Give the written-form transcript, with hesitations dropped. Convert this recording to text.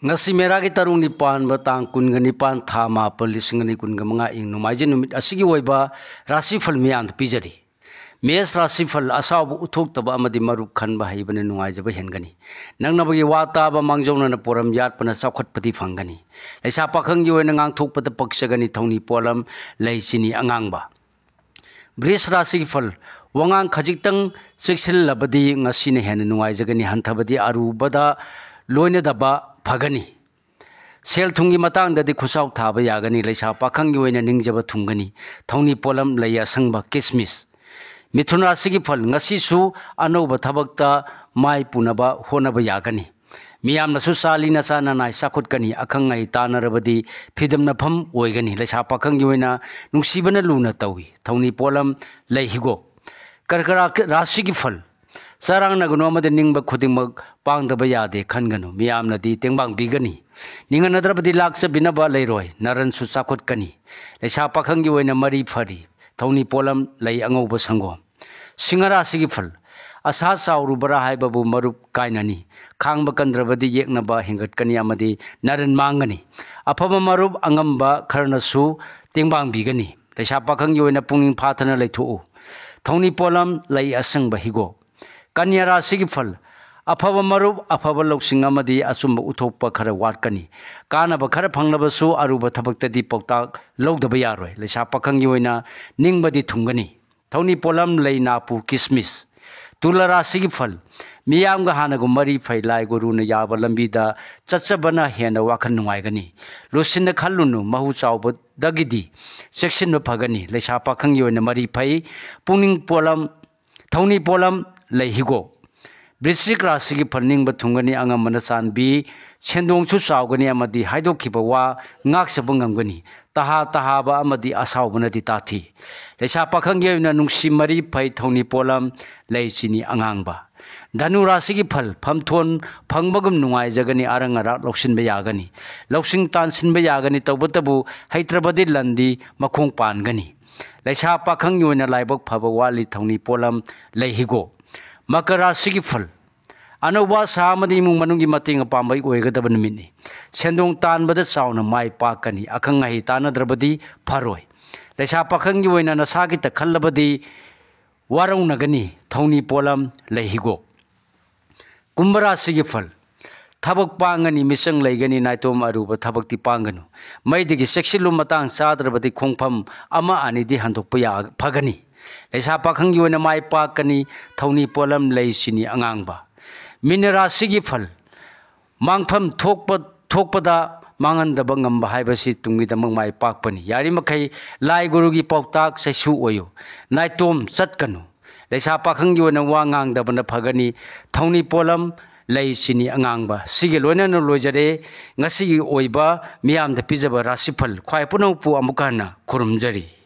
ngasi meragi tarung nipan batang kun ganipan tha mapal lising ni kun gamanga ing numaije numit asigi oiba rasifal miyan pijari mes rasifal asabu uthok taba amadi marup khanba haibane nuaijaba hengani nangnabagi wata ba mangjona na poram yat pana sakhot pati phangani laisa pakhang gi oina ngang thok pata paksagani thongni polam laisini angangba bris rasifal wangang khajiktang seksil labadi ngasine hen nuaijagani hanthabadi arubada loine daba phagani sel thungi matang dadi khusau thaba yagani laisa pakhang gi oina ningjaba thungani thongni polam laya sangba kismis mithun rasigi phal ngasi su anoba thabakta mai punaba honaba yagani miyamna su sali na sana nai sakhut kani akhang ngai tanarabadi phidamna pham oigani laisa pakhang gi oina nungsibana luna tawi thongni polam leihigo karkara rasigi phal sarang naguno amade ningba khudingmak pangdaba yade khanganu miyamna di tengbang bigani ninganadrabadi laksa binaba leiroi naran su sakhut kani laisa pakhang gi oina mari phari thongni polam lei angoba sangom singara sigi phal asa sauru bara haibabu marup kainani khangba kandrabadi yeknaba hingat kani amadi naran mangani afaba marup angamba kharnasu tengbang bigani laisa pakhang gi oina punging phathana leithu thongni polam lei asangba higo kanya rasigi phal afaba marup afaba loksing amadi achumba uthokpa khara watkani kanaba khara phangnabasu aruba thabaktadi pautak logdaba yaroi laisa pakhang gi oina ningbadi thungani thongni polam leinapu kismis tula rasigi phal miyamga hanagu mari phailai guruna yaba lambida chachabana hena wakhan nungaigani lusinna khallunu mahu chawba dagidi section phagani laisa pakhang gi oina mari phai puning polam thongni polam leihigo Brisik rasigi phaning ba thungani angamana sanbi sendong chu chawgani amadi haidokhiba wa ngaksaba ngamgani taha ba amadi asawbana di tathi lesa pakhang ge na nungsi mari phai thongni polam leisini angangba danu rasigi phal phamthon phangbagum nungai jagani arangara loksin ba yagani loksing tansin ba yagani tawbatabu haitrabadi landi makhong pangani lesa pakhang yoina laibak phaba wali thongni polam leihigo makara sigi phal anoba samadi mung manungi mating pambai oigadaba numini sendong tanbada chauna mai pakani akhang ngai tanadrabadi pharoi laisa pakhang gi oina nasagi ta khallabadi waraunagani thongni polam leihigo kumbara sigi phal thabak pangani misang leigani naitom aruba thabakti panganu maidigi seksilu matang sadrabadi khongpham ama ani di handokpa ya phagani laisa pakhang gi oina mai pakani thongni polam leisini angangba minara sigi phal mangpham thokpada mangandaba ngamba haibasi tungidamang mai pakpani yari makai lai gurugi pautak saisu oyo naitom chatkanu laisa pakhang gi oina wa ngangdabana phagani thongni polam leisini angangba sige loina no lojare ngasi oiba miyamda pijaba rasifal khwai punau pu amukana khurumjari